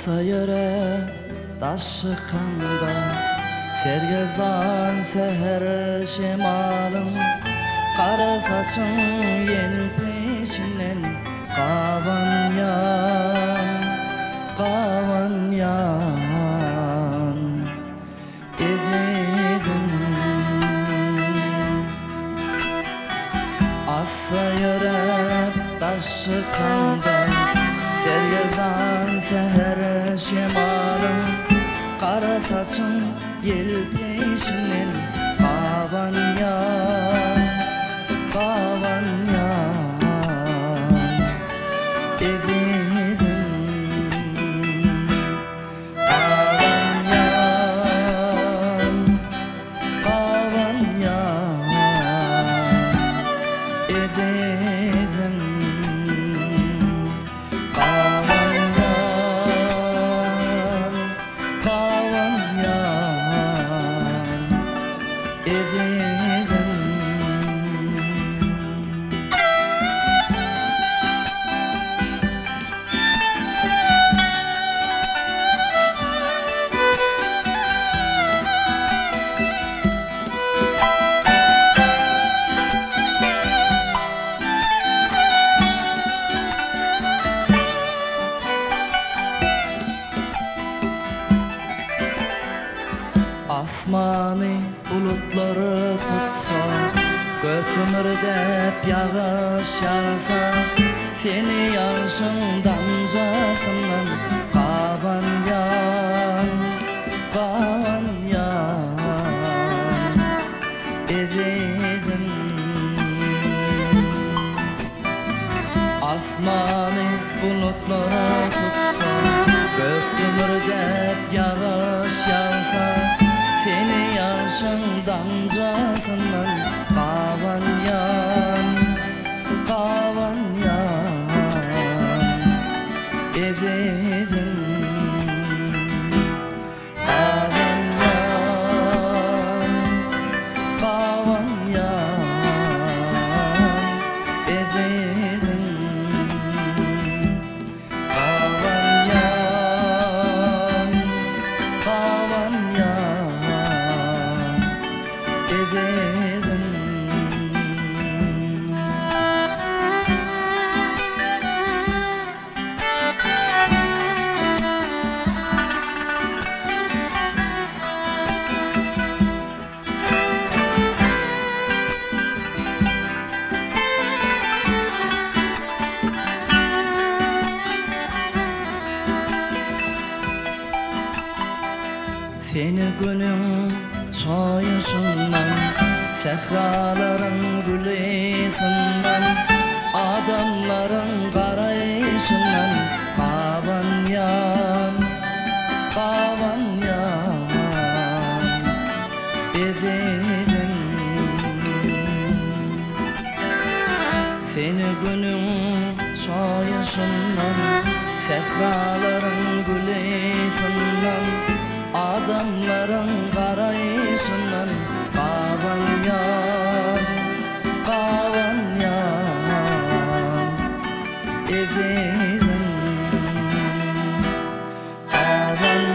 Assa yere taşı kanda, sergezan seher şemalım. Kara saçın yel peşinden kavan yan ededim. Assa yere taşı kanda, sergezan seher şemalım. Kara saçın yel peşinden kavan yan ededim. Kavan yan ededim. Asmanı bulutları tutsa, gök kömürdep yağış yağsa, seni yağışın damcasından kavan yan ededim. Asmanı bulutları tutsa, gök kömürdep yağış yağsa, seni yaşın damcasından kavan yan ededim. Kavan yan ededim. Kavan yan ededim. Seni günün soyusundan, sehraların gülesinden, adamların karayışından kavan yan ededim. Seni günün soyusundan, sehraların gülesinden, adamların karayışından kavan yan ededim. Kavan